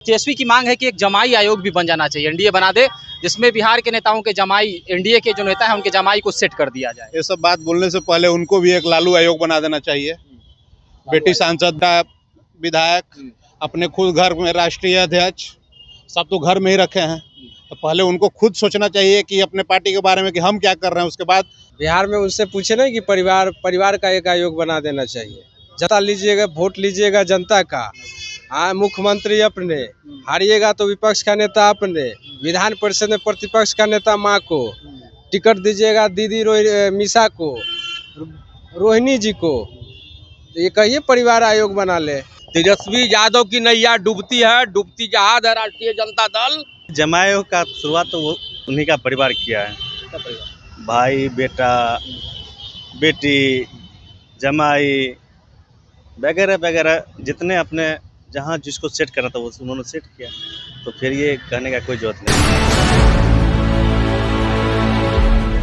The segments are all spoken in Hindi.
तेजस्वी की मांग है कि एक जमाई आयोग भी बन जाना चाहिए, एनडीए बना दे, जिसमें बिहार के नेताओं के जमाई, एनडीए के जो नेता है उनके जमाई को सेट कर दिया जाए। ये सब बात बोलने से पहले उनको भी एक लालू आयोग बना देना चाहिए। बेटी सांसद, विधायक, अपने खुद घर में राष्ट्रीय अध्यक्ष, सब तो घर में ही रखे हैं। तो पहले उनको खुद सोचना चाहिए कि अपने पार्टी के बारे में कि हम क्या कर रहे हैं। उसके बाद बिहार में उनसे पूछे ना कि परिवार का एक आयोग बना देना चाहिए। जनता लीजिएगा, वोट लीजिएगा जनता का। हाँ, मुख्यमंत्री अपने, हारिएगा तो विपक्ष का नेता अपने, विधान परिषद में प्रतिपक्ष का नेता माँ को, टिकट दीजिएगा दीदी मीसा को, रोहिणी जी को। तो ये कहिए परिवार आयोग बना ले। तेजस्वी यादव की नैया डूबती है, डूबती जहाज है राष्ट्रीय जनता दल। जमाई का शुरुआत तो वो उन्हीं का परिवार किया है। भाई, बेटा, बेटी, जमाई वगैरह वगैरह, जितने अपने जहाँ जिसको सेट करना था वो उन्होंने सेट किया। तो फिर ये कहने का कोई जरूरत नहीं।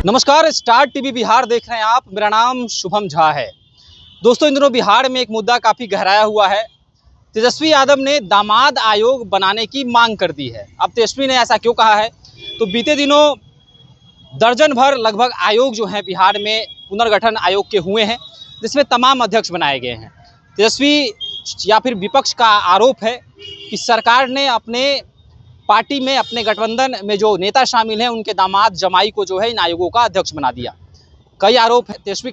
नमस्कार, स्टार टीवी बिहार देख रहे हैं आप। मेरा नाम शुभम झा है। दोस्तों, इन दिनों बिहार में एक मुद्दा काफ़ी गहराया हुआ है। तेजस्वी यादव ने दामाद आयोग बनाने की मांग कर दी है। अब तेजस्वी ने ऐसा क्यों कहा है? तो बीते दिनों दर्जन भर लगभग आयोग जो हैं बिहार में पुनर्गठन आयोग के हुए हैं, जिसमें तमाम अध्यक्ष बनाए गए हैं। तेजस्वी या फिर विपक्ष का आरोप है कि सरकार ने अपने पार्टी में, अपने गठबंधन में जो नेता शामिल हैं उनके दामाद जमाई को जो है इन आयोगों का अध्यक्ष बना दिया। कई आरोप है। तेजस्वी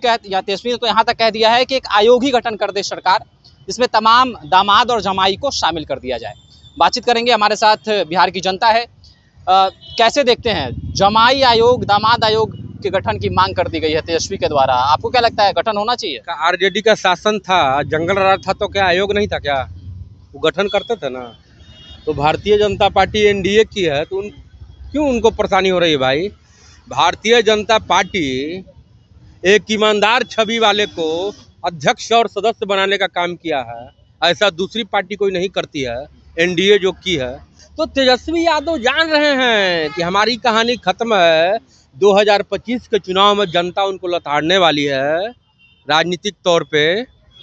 ने तो यहाँ तक कह दिया है कि एक आयोग ही गठन कर दे सरकार, जिसमें तमाम दामाद और जमाई को शामिल कर दिया जाए। बातचीत करेंगे, हमारे साथ बिहार की जनता है। कैसे देखते हैं जमाई आयोग, दामाद आयोग के गठन की मांग कर दी गई है तेजस्वी के द्वारा? आपको क्या लगता है, गठन होना चाहिए? आरजेडी का शासन था, जंगल राज था, तो क्या आयोग नहीं था क्या? वो गठन करते थे ना। तो भारतीय जनता पार्टी एनडीए की है, तो क्यों उनको परेशानी हो रही है भाई? भारतीय जनता पार्टी एक ईमानदार छवि वाले को अध्यक्ष और सदस्य बनाने का काम किया है। ऐसा दूसरी पार्टी कोई नहीं करती है, एनडीए जो की है। तो तेजस्वी यादव जान रहे हैं कि हमारी कहानी खत्म है। 2025 के चुनाव में जनता उनको लताड़ने वाली है, राजनीतिक तौर पे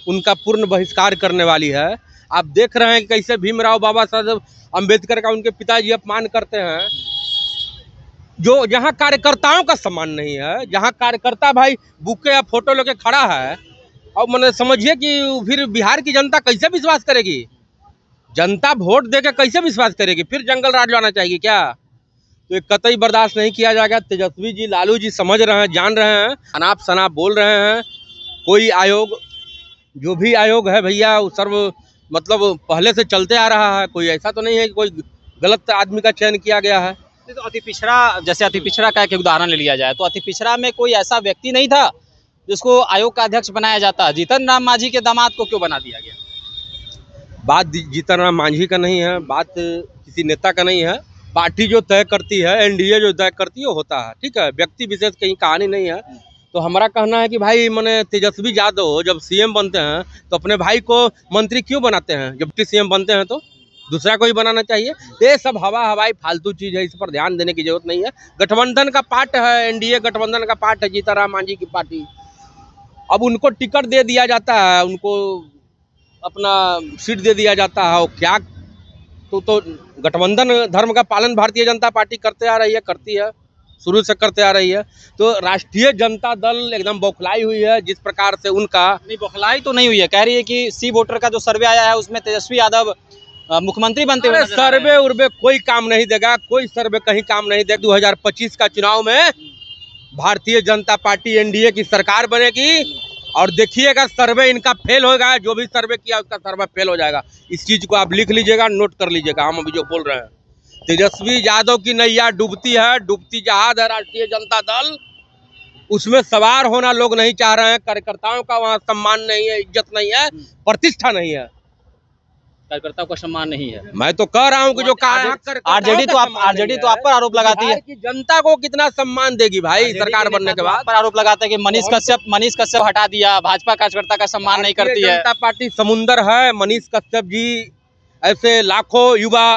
उनका पूर्ण बहिष्कार करने वाली है। आप देख रहे हैं कैसे भीमराव बाबा साहब अम्बेडकर का उनके पिताजी अपमान करते हैं। जो जहां कार्यकर्ताओं का सम्मान नहीं है, जहां कार्यकर्ता भाई बुके या फोटो लेके खड़ा है, और मैंने समझिए कि फिर बिहार की जनता कैसे विश्वास करेगी? जनता वोट देके कैसे विश्वास करेगी? फिर जंगल राज लाना चाहिए क्या? तो एक कतई बर्दाश्त नहीं किया जाएगा। तेजस्वी जी, लालू जी समझ रहे हैं, जान रहे हैं, अनाप शनाप बोल रहे हैं। कोई आयोग, जो भी आयोग है भैया, वो सर्व मतलब पहले से चलते आ रहा है। कोई ऐसा तो नहीं है कि कोई गलत आदमी का चयन किया गया है। तो अति पिछड़ा, जैसे अति पिछड़ा का एक उदाहरण ले लिया जाए तो अति पिछड़ा में कोई ऐसा व्यक्ति नहीं था जिसको आयोग का अध्यक्ष बनाया जाता। जीतन राम मांझी के दामाद को क्यों बना दिया गया? बात जीतन राम मांझी का नहीं है, बात किसी नेता का नहीं है। पार्टी जो तय करती है, एनडीए जो तय करती है, वो होता है। ठीक है, व्यक्ति विशेष कहीं कहानी नहीं है। तो हमारा कहना है कि भाई, मैंने तेजस्वी यादव जब सीएम बनते हैं तो अपने भाई को मंत्री क्यों बनाते हैं? जब सीएम बनते हैं तो दूसरा कोई बनाना चाहिए। ये सब हवाई फालतू चीज़ है, इस पर ध्यान देने की जरूरत नहीं है। गठबंधन का पार्ट है, एनडीए गठबंधन का पार्ट है जीतन राम मांझी की पार्टी। अब उनको टिकट दे दिया जाता है, उनको अपना सीट दे दिया जाता है। और क्या तो गठबंधन धर्म का पालन भारतीय जनता पार्टी करते आ रही है, करती है, शुरू से करते आ रही है। तो राष्ट्रीय जनता दल एकदम बौखलाई हुई है जिस प्रकार से उनका। नहीं, बौखलाई तो नहीं हुई है। कह रही है कि सी वोटर का जो सर्वे आया है उसमें तेजस्वी यादव मुख्यमंत्री बनते हुए नजर आ रहे हैं। सर्वे उर्वे कोई काम नहीं देगा, कोई सर्वे कहीं काम नहीं देगा। 2025 का चुनाव में भारतीय जनता पार्टी एनडीए की सरकार बनेगी और देखिएगा सर्वे इनका फेल होगा। जो भी सर्वे किया उसका सर्वे फेल हो जाएगा। इस चीज को आप लिख लीजिएगा, नोट कर लीजिएगा। हम अभी जो बोल रहे हैं, तेजस्वी यादव की नैया डूबती है, डूबती जहाज है राष्ट्रीय जनता दल। उसमें सवार होना लोग नहीं चाह रहे हैं। कार्यकर्ताओं का वहाँ सम्मान नहीं है, इज्जत नहीं है, प्रतिष्ठा नहीं है। कार्यकर्ताओं का सम्मान नहीं है। मैं तो कह रहा हूँ कि जो आरजेडी तो आप पर आरोप लगाती है कि जनता को कितना सम्मान देगी भाई सरकार बनने के बाद। पर आरोप लगाते हैं कि मनीष कश्यप हटा दिया, भाजपा कार्यकर्ता का सम्मान नहीं करती है। जनता पार्टी समुंदर है। मनीष कश्यप जी ऐसे लाखों युवा,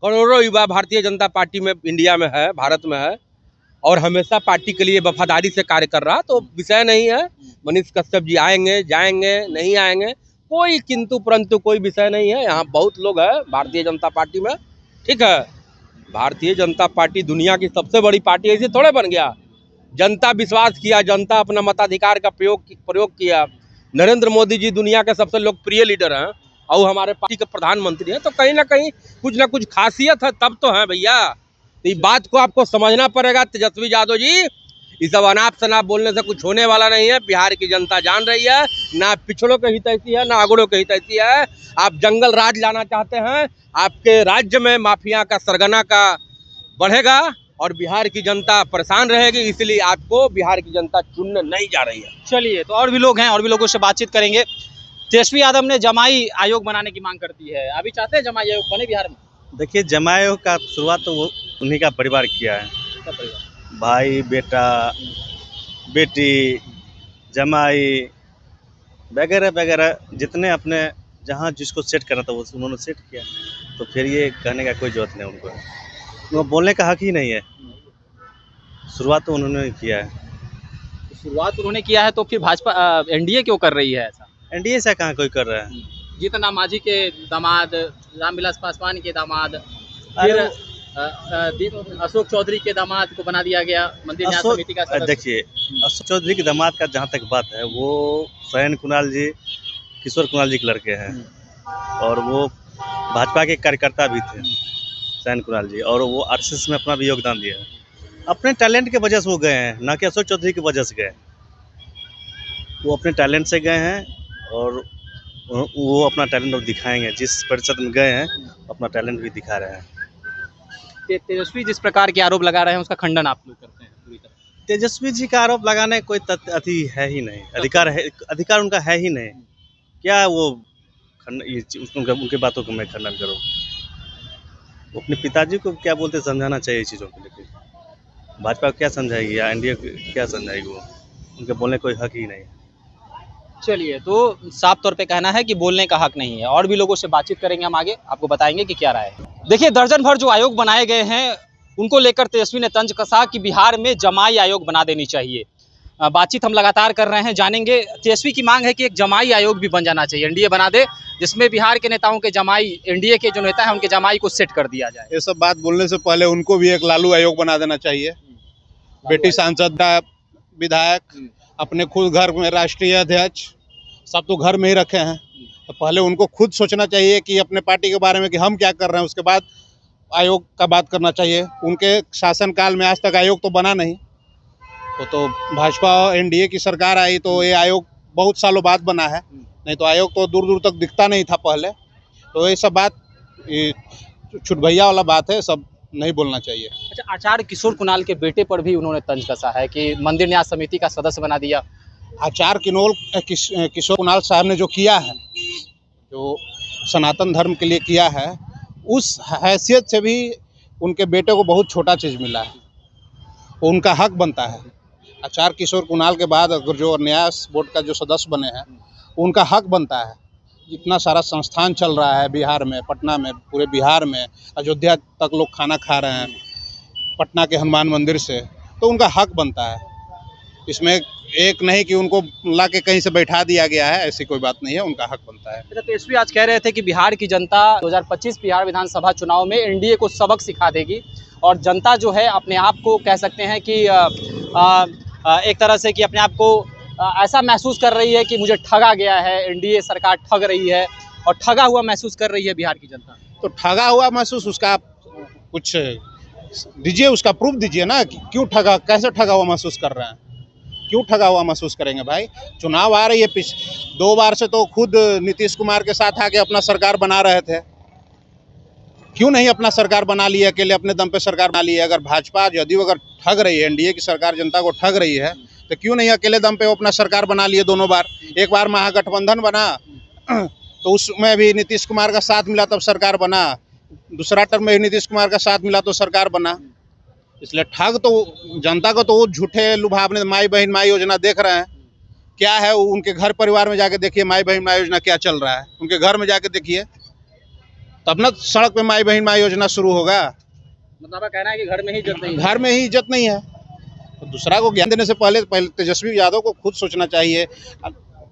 करोड़ों युवा भारतीय जनता पार्टी में, इंडिया में है, भारत में है, और हमेशा पार्टी के लिए वफादारी से कार्य कर रहा। तो विषय नहीं है। मनीष कश्यप जी आएंगे, जाएंगे, नहीं आएंगे, कोई किंतु परंतु कोई विषय नहीं है। यहाँ बहुत लोग हैं भारतीय जनता पार्टी में, ठीक है। भारतीय जनता पार्टी दुनिया की सबसे बड़ी पार्टी ऐसे थोड़े बन गया। जनता विश्वास किया, जनता अपना मताधिकार का प्रयोग किया। नरेंद्र मोदी जी दुनिया के सबसे लोकप्रिय लीडर हैं और हमारे पार्टी के प्रधानमंत्री हैं, तो कहीं ना कुछ खासियत है तब तो है भैया। तो इस बात को आपको समझना पड़ेगा तेजस्वी यादव जी। ये सब अनाप शनाप बोलने से कुछ होने वाला नहीं है। बिहार की जनता जान रही है, ना पिछड़ों के हितैषी है, ना अगड़ों के हितैषी है। आप जंगल राज लाना चाहते हैं, आपके राज्य में माफिया का सरगना का बढ़ेगा और बिहार की जनता परेशान रहेगी, इसलिए आपको बिहार की जनता चुनने नहीं जा रही है। चलिए, तो और भी लोग हैं, और भी लोगों से बातचीत करेंगे। तेजस्वी यादव ने जमाई आयोग बनाने की मांग कर दी है, अभी चाहते हैं जमाई आयोग बने बिहार में? देखिए, जमाई आयोग का शुरुआत तो वो उन्हीं का परिवार किया है। सब परिवार। भाई, बेटा, बेटी, जमाई वगैरह वगैरह जितने अपने जहाँ जिसको सेट करना था वो उन्होंने सेट किया। तो फिर ये कहने का कोई जरूरत नहीं उनको बोलने का हक ही नहीं है। शुरुआत तो उन्होंने किया है। शुरुआत उन्होंने किया है, तो फिर भाजपा एनडीए क्यों कर रही है ऐसा? एनडीए से कहाँ कोई कर रहा है? जीतन राम मांझी के दामाद, रामविलास पासवान के दामाद, फिर अशोक चौधरी के दामाद को बना दिया गया मंदिर न्याय समिति का सदस्य। देखिए, अशोक चौधरी के दामाद का जहाँ तक बात है, वो सयन कुणाल जी, किशोर कुणाल जी के लड़के हैं और वो भाजपा के कार्यकर्ता भी थे सयन कुणाल जी, और वो आरएसएस में अपना भी योगदान दिया है। अपने टैलेंट के वजह से वो गए हैं, ना कि अशोक चौधरी की वजह से गए। वो अपने टैलेंट से गए हैं और वो अपना टैलेंट अब दिखाएंगे। जिस परिषद में गए हैं अपना टैलेंट भी दिखा रहे हैं। तेजस्वी जिस प्रकार के आरोप लगा रहे हैं उसका खंडन आप लोग करते हैं पूरी तरह? तेजस्वी जी का आरोप लगाने कोई अति है ही नहीं, अधिकार उनका है ही नहीं। क्या वो उनके बातों को मैं खंडन करूँ? वो अपने पिताजी को क्या बोलते समझाना चाहिए चीज़ों को लेकर। भाजपा को क्या समझाएगी या एनडीए क्या समझाएगी? वो उनके बोलने कोई हक ही नहीं। चलिए, तो साफ तौर पे कहना है कि बोलने का हक नहीं है। और भी लोगों से बातचीत करेंगे, हम आगे आपको बताएंगे कि क्या राय है। देखिए, दर्जन भर जो आयोग बनाए गए हैं उनको लेकर तेजस्वी ने तंज कसा कि बिहार में जमाई आयोग बना देनी चाहिए। बातचीत हम लगातार कर रहे हैं, जानेंगे। तेजस्वी की मांग है कि एक जमाई आयोग भी बन जाना चाहिए, एनडीए बना दे, जिसमें बिहार के नेताओं के जमाई, एनडीए के जो नेता हैं उनके जमाई को सेट कर दिया जाए। ये सब बात बोलने से पहले उनको भी एक लालू आयोग बना देना चाहिए। बेटी सांसद, विधायक, अपने खुद घर में राष्ट्रीय अध्यक्ष, सब तो घर में ही रखे हैं। तो पहले उनको खुद सोचना चाहिए कि अपने पार्टी के बारे में कि हम क्या कर रहे हैं, उसके बाद आयोग का बात करना चाहिए। उनके शासनकाल में आज तक आयोग तो बना नहीं। तो भाजपा एनडीए की सरकार आई तो ये आयोग बहुत सालों बाद बना है, नहीं तो आयोग तो दूर दूर तक दिखता नहीं था पहले। तो ये सब बात छुटभैया वाला बात है, सब नहीं बोलना चाहिए। अच्छा, आचार्य किशोर कुणाल के बेटे पर भी उन्होंने तंज कसा है कि मंदिर न्याय समिति का सदस्य बना दिया। आचार्य किशोर कुणाल साहब ने जो किया है, जो सनातन धर्म के लिए किया है, उस हैसियत से भी उनके बेटे को बहुत छोटा चीज़ मिला है। उनका हक बनता है। आचार्य किशोर कुणाल के बाद अगर जो न्यास बोर्ड का जो सदस्य बने हैं, उनका हक बनता है। इतना सारा संस्थान चल रहा है बिहार में, पटना में, पूरे बिहार में, अयोध्या तक लोग खाना खा रहे हैं पटना के हनुमान मंदिर से, तो उनका हक बनता है। इसमें एक नहीं कि उनको ला के कहीं से बैठा दिया गया है, ऐसी कोई बात नहीं है, उनका हक बनता है। तेजस्वी आज कह रहे थे कि बिहार की जनता 2025 बिहार विधानसभा चुनाव में एनडीए को सबक सिखा देगी और जनता जो है अपने आप को कह सकते हैं कि एक तरह से कि अपने आप को ऐसा महसूस कर रही है कि मुझे ठगा गया है, एनडीए सरकार ठग रही है और ठगा हुआ महसूस कर रही है बिहार की जनता। तो ठगा हुआ महसूस, उसका कुछ दीजिए, उसका प्रूफ दीजिए ना कि क्यों ठगा, कैसे ठगा हुआ महसूस कर रहे हैं, क्यों ठगा हुआ महसूस करेंगे भाई? चुनाव आ रही है, 2 बार से तो खुद नीतीश कुमार के साथ आके अपना सरकार बना रहे थे। क्यों नहीं अपना सरकार बना लिया, अकेले अपने दम पे सरकार बना ली है? अगर भाजपा जदयू अगर ठग रही है, एनडीए की सरकार जनता को ठग रही है, तो क्यों नहीं अकेले दम पे वो अपना सरकार बना लिए दोनों बार? एक बार महागठबंधन बना तो उसमें भी नीतीश कुमार का साथ मिला तब सरकार बना, दूसरा टर्म में नीतीश कुमार का साथ मिला तो सरकार बना। इसलिए ठग तो जनता को तो वो झूठे लुभावने माई बहन माई योजना देख रहे हैं। क्या है उनके घर परिवार में जाके देखिए माई बहन माई योजना क्या चल रहा है, उनके घर में जाके देखिए, तब ना सड़क पे माई बहन माई योजना शुरू होगा। मतलब कहना है कि घर में ही इज्जत नहीं है। घर में ही इज्जत नहीं है। तो दूसरा को ज्ञान देने से पहले तेजस्वी यादव को खुद सोचना चाहिए।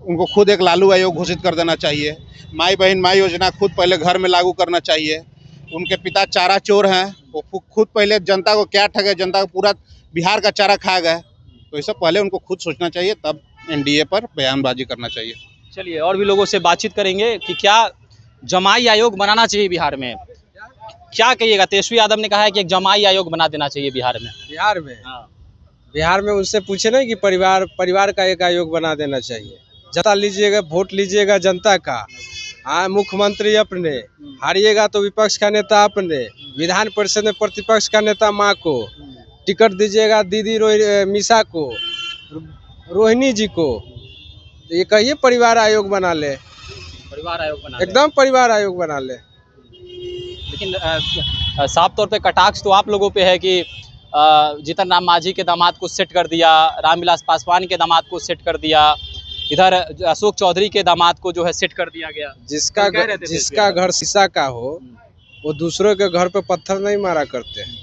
उनको खुद एक लालू आयोग घोषित कर देना चाहिए। माई बहन माई योजना खुद पहले घर में लागू करना चाहिए। उनके पिता चारा चोर हैं, वो खुद पहले जनता को क्या ठगे, जनता को पूरा बिहार का चारा खा गए। तो ये सब पहले उनको खुद सोचना चाहिए, तब एनडीए पर बयानबाजी करना चाहिए। चलिए और भी लोगों से बातचीत करेंगे कि क्या जमाई आयोग बनाना चाहिए बिहार में। क्या कहिएगा? तेजस्वी यादव ने कहा है कि एक जमाई आयोग बना देना चाहिए बिहार में। बिहार में उनसे पूछे ना कि परिवार का एक आयोग बना देना चाहिए। जनता लीजिएगा, वोट लीजिएगा जनता का। हाँ, मुख्यमंत्री अपने, हारिएगा तो विपक्ष का नेता अपने, विधान परिषद में प्रतिपक्ष का नेता माँ को, टिकट दीजिएगा दीदी मीसा को, रोहिणी जी को। तो ये कहिए परिवार आयोग बना ले, परिवार आयोग बना एकदम परिवार आयोग बना ले। लेकिन साफ तौर पे कटाक्ष तो आप लोगों पे है कि जीतन राम मांझी के दामाद को सेट कर दिया, रामविलास पासवान के दामाद को सेट कर दिया, इधर अशोक चौधरी के दामाद को जो है सेट कर दिया गया। जिसका घर शीशा का हो वो दूसरों के घर पे पत्थर नहीं मारा करते हैं।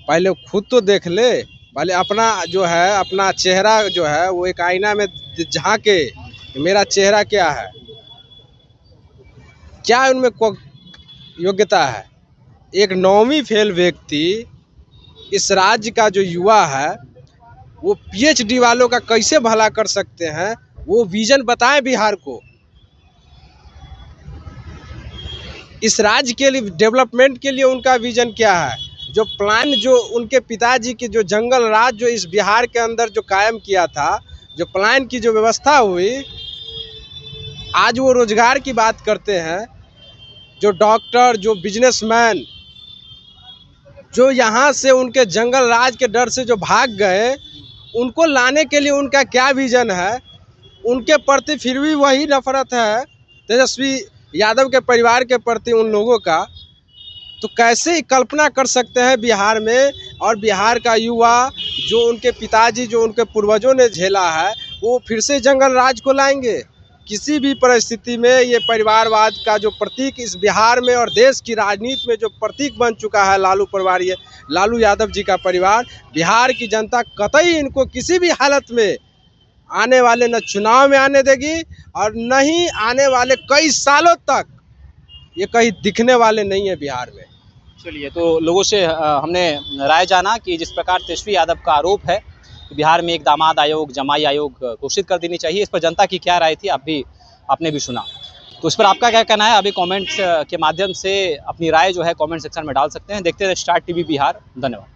पहले खुद तो देख ले, पहले अपना जो है अपना चेहरा जो है वो एक आईना में झांके, मेरा चेहरा क्या है, क्या उनमें योग्यता है। एक 9वीं फेल व्यक्ति इस राज्य का जो युवा है वो पीएचडी वालों का कैसे भला कर सकते हैं, वो विजन बताएं बिहार को। इस राज्य के लिए डेवलपमेंट के लिए उनका विजन क्या है, जो प्लान जो उनके पिताजी की जो जंगल राज जो इस बिहार के अंदर जो कायम किया था, जो प्लान की जो व्यवस्था हुई, आज वो रोजगार की बात करते हैं। जो डॉक्टर, जो बिजनेसमैन जो यहाँ से उनके जंगल राज के डर से जो भाग गए, उनको लाने के लिए उनका क्या विजन है, उनके प्रति फिर भी वही नफरत है तेजस्वी यादव के परिवार के प्रति उन लोगों का। तो कैसे कल्पना कर सकते हैं बिहार में, और बिहार का युवा जो उनके पिताजी जो उनके पूर्वजों ने झेला है वो फिर से जंगल राज को लाएंगे। किसी भी परिस्थिति में ये परिवारवाद का जो प्रतीक इस बिहार में और देश की राजनीति में जो प्रतीक बन चुका है लालू परिवार, ये लालू यादव जी का परिवार, बिहार की जनता कतई इनको किसी भी हालत में आने वाले न चुनाव में आने देगी और न ही आने वाले कई सालों तक ये कहीं दिखने वाले नहीं है बिहार में। चलिए, तो लोगों से हमने राय जाना कि जिस प्रकार तेजस्वी यादव का आरोप है कि बिहार में एक दामाद आयोग, जमाई आयोग घोषित कर देनी चाहिए, इस पर जनता की क्या राय थी आपने भी सुना। तो इस पर आपका क्या कहना है, अभी कमेंट्स के माध्यम से अपनी राय जो है कमेंट सेक्शन में डाल सकते हैं। देखते रहे स्टार टीवी बिहार। धन्यवाद।